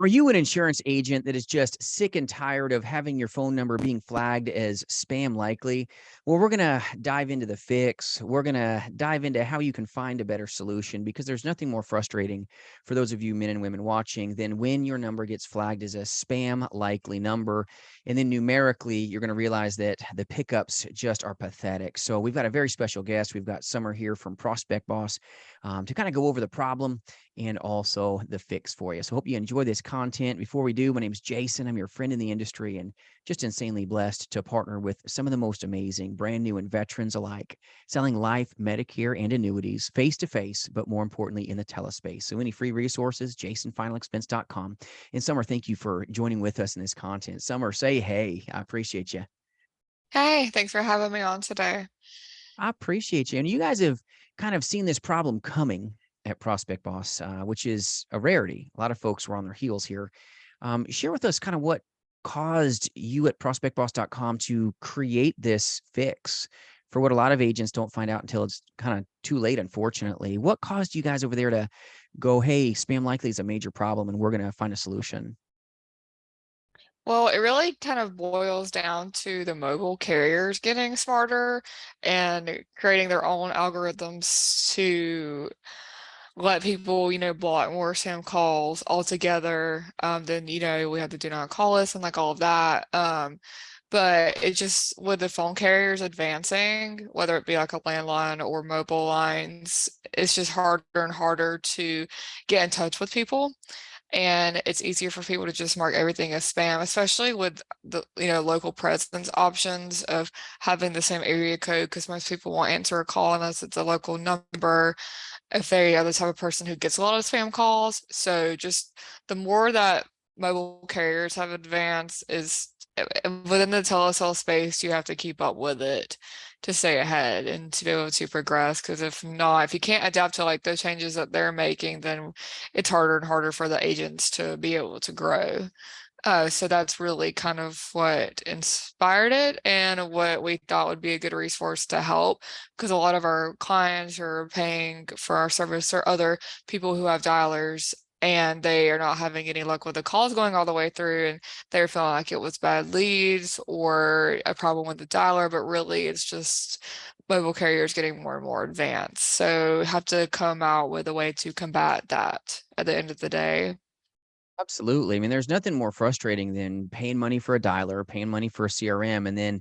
Are you an insurance agent that is just sick and tired of having your phone number being flagged as spam likely? Well, we're going to dive into the fix. We're going to dive into how you can find a better solution because there's nothing more frustrating for those of you men and women watching than when your number gets flagged as a spam likely number. And then numerically, you're going to realize that the pickups just are pathetic. So we've got a very special guest. We've got Summer here from ProspectBoss to kind of go over the problem and also the fix for you. So hope you enjoy this content. Before we do, my name is Jason. I'm your friend in the industry and just insanely blessed to partner with some of the most amazing brand new and veterans alike, selling life, Medicare, and annuities face-to-face, but more importantly in the telespace. So any free resources, jasonfinalexpense.com. And Summer, thank you for joining with us in this content. Summer, say hey. I appreciate you. Hey, thanks for having me on today. I appreciate you. And you guys have kind of seen this problem coming at Prospect Boss, which is a rarity. A lot of folks were on their heels here. Share with us kind of what caused you at prospectboss.com to create this fix for what a lot of agents don't find out until it's kind of too late, unfortunately. What caused you guys over there to go, hey, spam likely is a major problem and we're going to find a solution? Well, it really kind of boils down to the mobile carriers getting smarter and creating their own algorithms to let people, block more spam calls altogether. Then, we have the do not call list and like all of that. But it just with the phone carriers advancing, whether it be like a landline or mobile lines, it's just harder and harder to get in touch with people. And it's easier for people to just mark everything as spam, especially with the local presence options of having the same area code, because most people won't answer a call unless it's a local number if they are the type of person who gets a lot of spam calls. So just the more that mobile carriers have advanced is within the telesale space, you have to keep up with it to stay ahead and to be able to progress. Because if not, if you can't adapt to like the changes that they're making, then it's harder and harder for the agents to be able to grow. So that's really kind of what inspired it and what we thought would be a good resource to help, because a lot of our clients are paying for our service or other people who have dialers and they are not having any luck with the calls going all the way through, and they're feeling like it was bad leads or a problem with the dialer, but really it's just mobile carriers getting more and more advanced. So have to come out with a way to combat that at the end of the day. Absolutely. I mean, there's nothing more frustrating than paying money for a dialer, paying money for a CRM, and then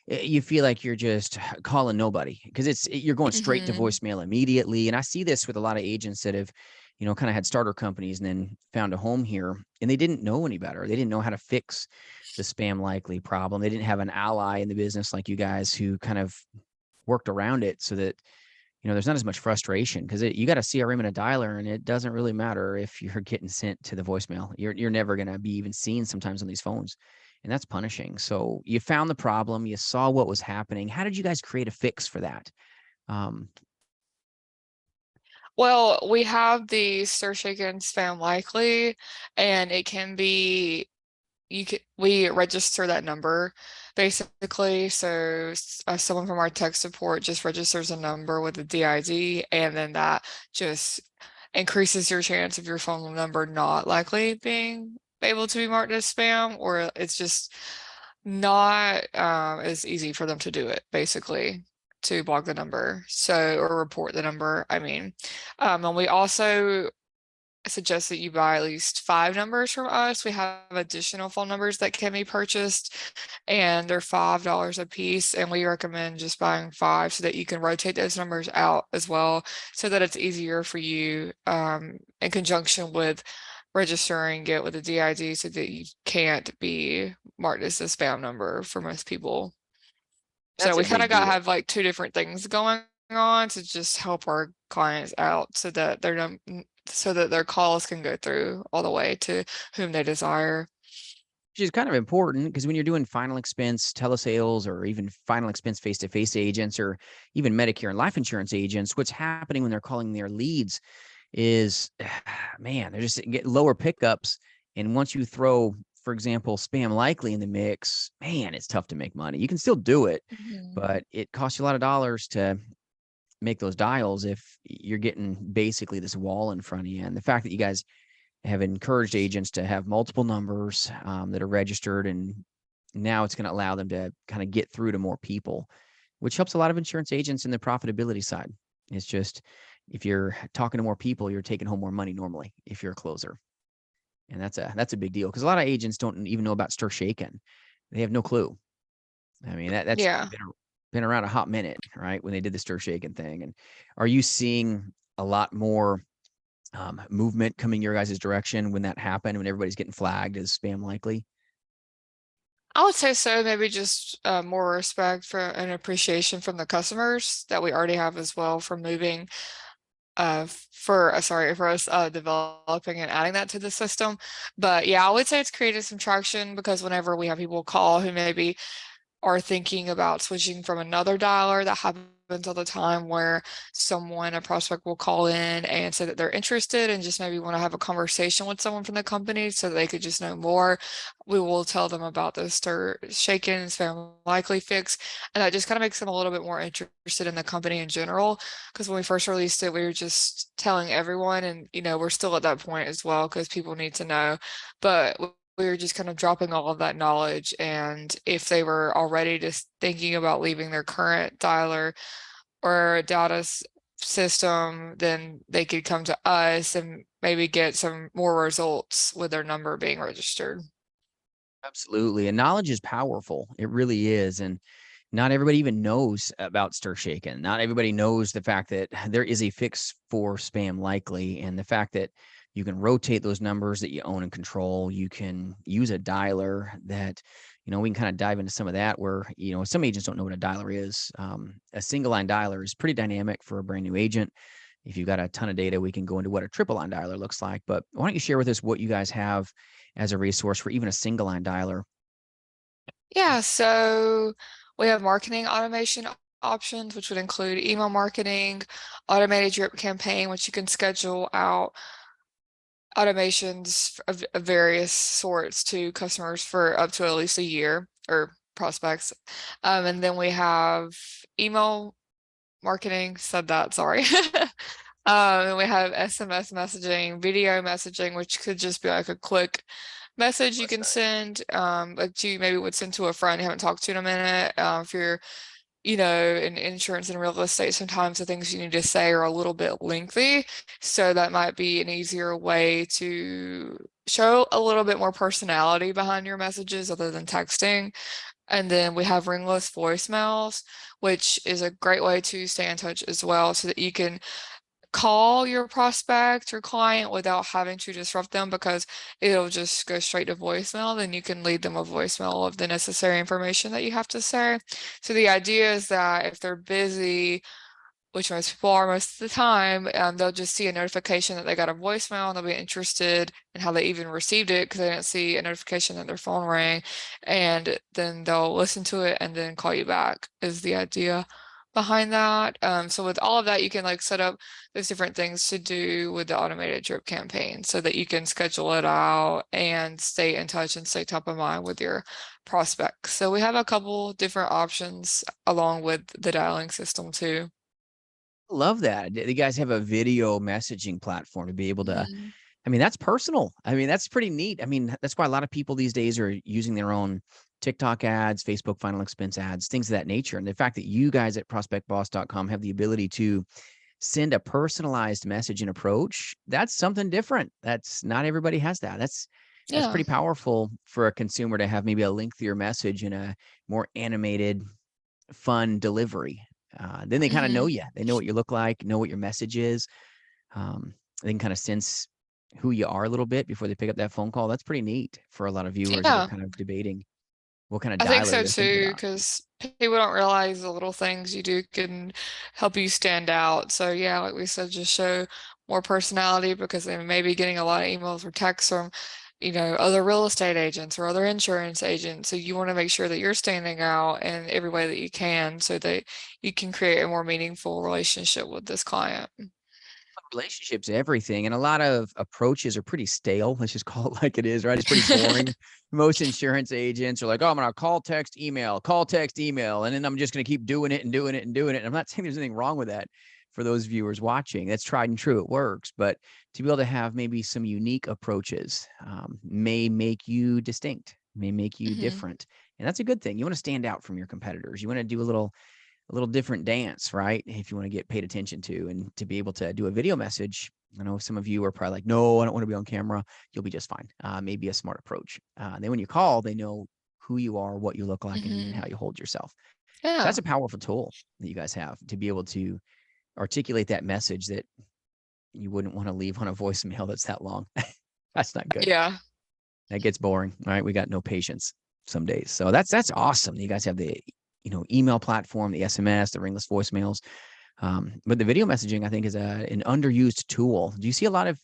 you feel like you're just calling nobody because you're going straight to Mhm. voicemail immediately. And I see this with a lot of agents that have, kind of had starter companies and then found a home here and they didn't know any better. They didn't know how to fix the spam likely problem. They didn't have an ally in the business like you guys who kind of worked around it so that there's not as much frustration because you got a CRM and a dialer, and it doesn't really matter if you're getting sent to the voicemail. You're never going to be even seen sometimes on these phones, and that's punishing. So you found the problem, you saw what was happening. How did you guys create a fix for that? Um, Well, we have the stirshaken spam likely, and it can be we register that number basically. So someone from our tech support just registers a number with a DID, and then that just increases your chance of your phone number not likely being able to be marked as spam, or it's just not as easy for them to do it, basically, to block the number, so, or report the number, I mean. And we also suggest that you buy at least 5 numbers from us. We have additional phone numbers that can be purchased, and they're $5 a piece, and we recommend just buying 5 so that you can rotate those numbers out as well, so that it's easier for you, in conjunction with registering it with a DID, so that you can't be marked as a spam number for most people. So that's a we kind big of got to deal. have like 2 different things going on to just help our clients out so that so that their calls can go through all the way to whom they desire. Which is kind of important because when you're doing final expense telesales or even final expense face-to-face agents or even Medicare and life insurance agents, what's happening when they're calling their leads is, man, they're just get lower pickups. And once you throw, for example, spam likely in the mix, man, it's tough to make money. You can still do it, Mhm. but it costs you a lot of dollars to make those dials if you're getting basically this wall in front of you. And the fact that you guys have encouraged agents to have multiple numbers that are registered, and now it's going to allow them to kind of get through to more people, which helps a lot of insurance agents in the profitability side. It's just, if you're talking to more people, you're taking home more money normally if you're a closer. And that's a big deal, because a lot of agents don't even know about stirshaken. They have no clue. I mean, that's Yeah. been around a hot minute, right? When they did the stirshaken thing. And are you seeing a lot more movement coming your guys' direction when that happened, when everybody's getting flagged as spam likely? I would say so. Maybe just more respect for and appreciation from the customers that we already have as well for moving for us developing and adding that to the system. But yeah, I would say it's created some traction because whenever we have people call who maybe are thinking about switching from another dialer, that happens all the time where a prospect will call in and say that they're interested and just maybe want to have a conversation with someone from the company so they could just know more. We will tell them about the stirshaken spam likely fix, and that just kind of makes them a little bit more interested in the company in general. Because when we first released it, we were just telling everyone, and we're still at that point as well because people need to know. But we were just kind of dropping all of that knowledge, and if they were already just thinking about leaving their current dialer or data system, then they could come to us and maybe get some more results with their number being registered. Absolutely. And knowledge is powerful. It really is. And not everybody even knows about stirshaken. Not everybody knows the fact that there is a fix for spam likely, and the fact that you can rotate those numbers that you own and control. You can use a dialer that, we can kind of dive into some of that, where, some agents don't know what a dialer is. A single line dialer is pretty dynamic for a brand new agent. If you've got a ton of data, we can go into what a triple line dialer looks like. But why don't you share with us what you guys have as a resource for even a single line dialer? Yeah, so we have marketing automation options, which would include email marketing, automated drip campaign, which you can schedule out automations of various sorts to customers for up to at least a year, or prospects. And then we have email marketing, said that, sorry. And we have SMS messaging, video messaging, which could just be like a quick message you What's can that? send, like you maybe would send to a friend you haven't talked to in a minute. If you're, in insurance and real estate, sometimes the things you need to say are a little bit lengthy. So that might be an easier way to show a little bit more personality behind your messages other than texting. And then we have ringless voicemails, which is a great way to stay in touch as well, so that you can call your prospect or client without having to disrupt them, because it'll just go straight to voicemail. Then you can leave them a voicemail of the necessary information that you have to say. So the idea is that if they're busy, which most people are most of the time, they'll just see a notification that they got a voicemail and they'll be interested in how they even received it because they didn't see a notification that their phone rang, and then they'll listen to it and then call you back is the idea behind that. So with all of that, you can like set up those different things to do with the automated drip campaign so that you can schedule it out and stay in touch and stay top of mind with your prospects. So we have a couple different options along with the dialing system too. Love that. You guys have a video messaging platform to be able to, Mhm. I mean, that's personal. I mean, that's pretty neat. I mean, that's why a lot of people these days are using their own TikTok ads, Facebook final expense ads, things of that nature. And the fact that you guys at prospectboss.com have the ability to send a personalized message and approach, that's something different. That's not everybody has that. That's Yeah. pretty powerful for a consumer to have maybe a lengthier message and a more animated, fun delivery. Then they kind of know Mhm. you. They know what you look like, know what your message is. They can kind of sense who you are a little bit before they pick up that phone call. That's pretty neat for a lot of viewers that are Yeah. kind of debating what kind of I think dialer so they're thinking too, about. because people don't realize the little things you do can help you stand out. So yeah, like we said, just show more personality because they may be getting a lot of emails or texts from, other real estate agents or other insurance agents. So you want to make sure that you're standing out in every way that you can so that you can create a more meaningful relationship with this client. Relationships, everything, and a lot of approaches are pretty stale. Let's just call it like it is, right? It's pretty boring. Most insurance agents are like, "Oh, I'm gonna call, text, email, and then I'm just gonna keep doing it and doing it and doing it." And I'm not saying there's anything wrong with that, for those viewers watching. That's tried and true. It works. But to be able to have maybe some unique approaches may make you distinct, may make you different. And that's a good thing. You want to stand out from your competitors. You want to do a little different dance, right? If you want to get paid attention to, and to be able to do a video message. I know some of you are probably like, no, I don't want to be on camera. You'll be just fine. Maybe a smart approach. Then when you call, they know who you are, what you look like, and how you hold yourself. So Yeah. that's a powerful tool that you guys have to be able to articulate that message that you wouldn't want to leave on a voicemail that's that long. That's not good. Yeah. That gets boring, right? We got no patience some days. So that's awesome. You guys have the email platform, the SMS, the ringless voicemails. But the video messaging, I think, is an underused tool. Do you see a lot of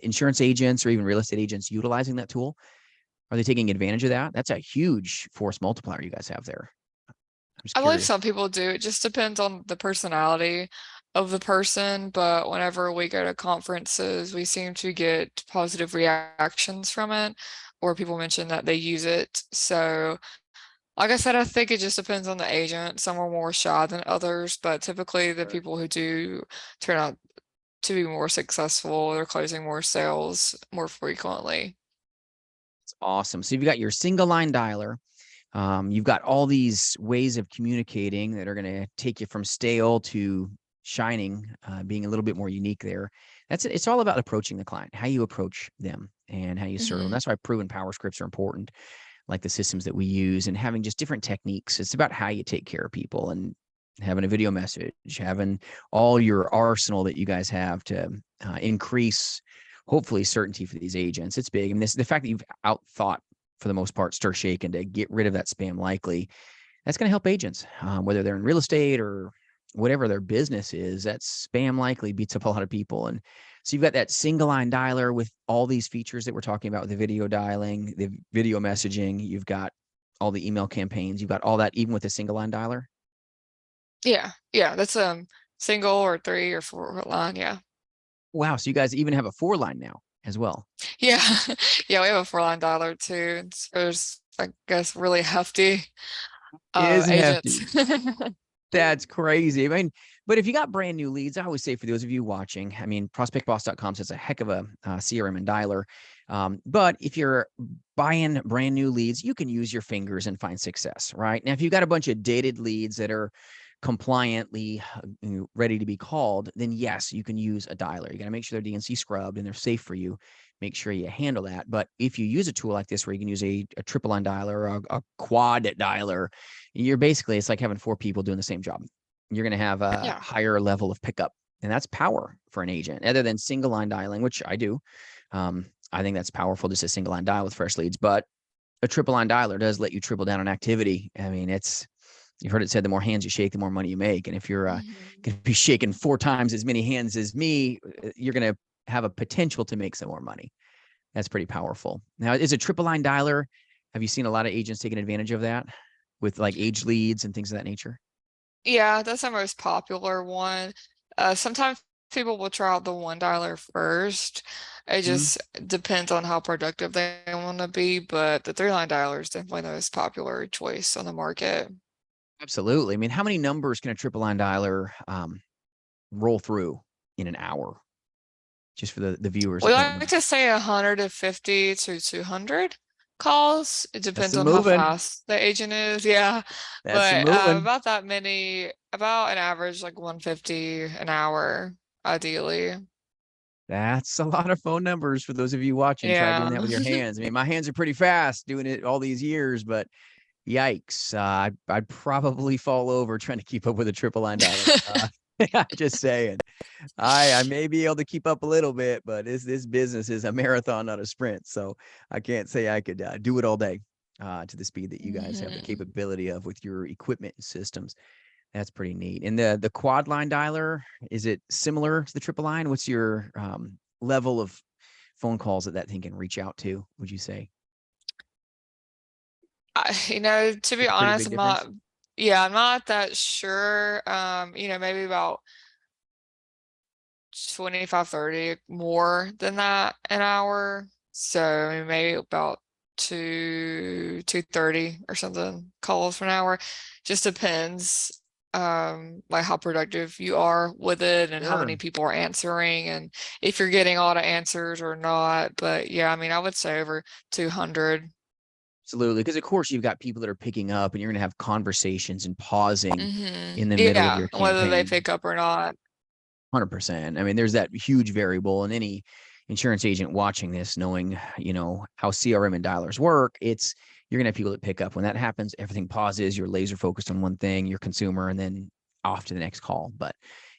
insurance agents or even real estate agents utilizing that tool? Are they taking advantage of that? That's a huge force multiplier you guys have there. I'm just I believe curious. some people do. It just depends on the personality of the person. But whenever we go to conferences, we seem to get positive reactions from it, or people mention that they use it. So, like I said, I think it just depends on the agent. Some are more shy than others, but typically the people who do turn out to be more successful, they're closing more sales more frequently. It's awesome. So you've got your single line dialer. You've got all these ways of communicating that are going to take you from stale to shining, being a little bit more unique there. It's all about approaching the client, how you approach them and how you serve them. That's why proven power scripts are important, like the systems that we use, and having just different techniques. It's about how you take care of people, and having a video message, having all your arsenal that you guys have to increase, hopefully, certainty for these agents. It's big. And the fact that you've outthought, for the most part, stirshaken to get rid of that spam likely, that's going to help agents, whether they're in real estate or whatever their business is. That spam likely beats up a lot of people. And so you've got that single line dialer with all these features that we're talking about, with the video dialing, the video messaging. You've got all the email campaigns. You've got all that, even with a single line dialer. Yeah, that's single or 3 or 4 line. Yeah. Wow. So you guys even have a 4-line now as well. Yeah. Yeah, we have a 4-line dialer too. There's, I guess, really hefty It is agents. hefty. That's crazy. I mean, but if you got brand new leads, I always say, for those of you watching, I mean, prospectboss.com says a heck of a CRM and dialer. But if you're buying brand new leads, you can use your fingers and find success, right? Now, if you've got a bunch of dated leads that are compliantly ready to be called, then yes, you can use a dialer. You got to make sure they're DNC scrubbed and they're safe for you. Make sure you handle that. But if you use a tool like this, where you can use a triple line dialer, a quad dialer, you're basically, it's like having 4 people doing the same job. You're going to have a higher level of pickup, and that's power for an agent, other than single line dialing, which I do. I think that's powerful, just a single line dial with fresh leads. But a triple line dialer does let you triple down on activity. I mean, you've heard it said, the more hands you shake, the more money you make. And if you're going to be shaking 4 times as many hands as me, you're going to have a potential to make some more money. That's pretty powerful. Now, is a triple line dialer, have you seen a lot of agents taking advantage of that with like age leads and things of that nature? Yeah, that's the most popular one. Sometimes people will try out the 1 dialer first. It just depends on how productive they want to be, but the 3-line dialer is definitely the most popular choice on the market. Absolutely. I mean, how many numbers can a triple line dialer roll through in an hour? Just for the viewers We that don't like know. to say 150 to 200 calls. It That's depends some on how moving. fast the agent is. Yeah, That's some but moving. about that many, about an average like 150 an hour, ideally. That's a lot of phone numbers for those of you watching. Try doing Yeah. that with your hands. I mean, my hands are pretty fast doing it all these years, but yikes. I'd probably fall over trying to keep up with a triple line dialer. Just saying. I may be able to keep up a little bit, but this business is a marathon, not a sprint. So I can't say I could do it all day to the speed that you guys have the capability of with your equipment and systems. That's pretty neat. And the quad line dialer, is it similar to the triple line? What's your level of phone calls that thing can reach out to, would you say? To be It's a pretty honest, big difference. I'm not that sure. Maybe about 25, 30 more than that an hour. So I mean, maybe about 230 or something calls for an hour. Just depends. like how productive you are with it and how many Sure. people are answering and if you're getting a lot of answers or not. But yeah, I mean, I would say over 200. Absolutely. Because of course you've got people that are picking up and you're going to have conversations and pausing in the middle of Yeah, your whether they campaign. pick up or not. 100%. I mean, there's that huge variable, and any insurance agent watching this, knowing, how CRM and dialers work, you're going to have people that pick up. When that happens, everything pauses, you're laser focused on one thing, your consumer, and then off to the next call. But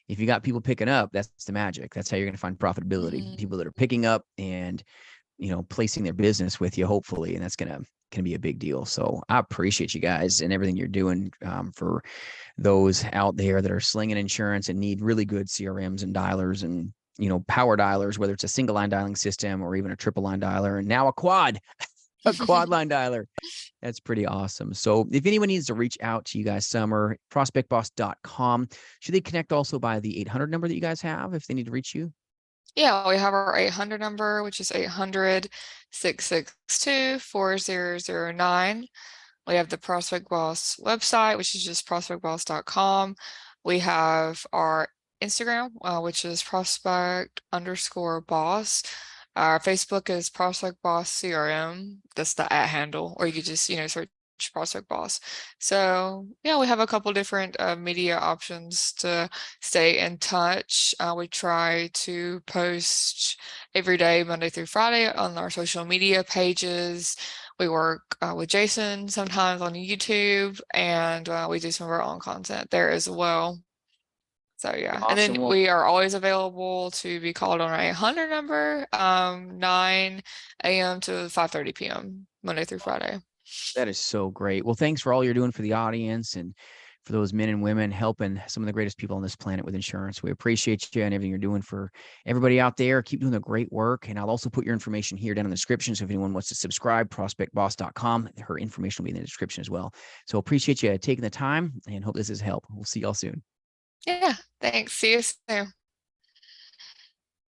if you got people picking up, that's the magic. That's how you're going to find profitability. People that are picking up and, placing their business with you, hopefully, and that's going to be a big deal. So I appreciate you guys and everything you're doing for those out there that are slinging insurance and need really good CRMs and dialers and, power dialers, whether it's a single line dialing system or even a triple line dialer, and now a quad line dialer. That's pretty awesome. So if anyone needs to reach out to you guys, Summer, prospectboss.com, should they connect also by the 800 number that you guys have if they need to reach you? Yeah, we have our 800 number, which is 800-662-4009. We have the Prospect Boss website, which is just prospectboss.com. We have our Instagram, which is prospect_boss. Our Facebook is Prospect Boss CRM. That's the @ handle, or you could just, search Prospect Boss. So yeah, we have a couple different media options to stay in touch. We try to post every day, Monday through Friday, on our social media pages. We work with Jason sometimes on YouTube, and we do some of our own content there as well. So yeah, and then Awesome. Well, we are always available to be called on our 800 number, 9 a.m. to 5:30 p.m. Monday through Friday. that is so great. Well, thanks for all you're doing for the audience and for those men and women helping some of the greatest people on this planet with insurance. We appreciate you and everything you're doing for everybody out there. Keep doing the great work. And I'll also put your information here down in the description. So if anyone wants to subscribe, prospectboss.com, her information will be in the description as well. So appreciate you taking the time and hope this has helped. We'll see y'all soon. Yeah, thanks. See you soon.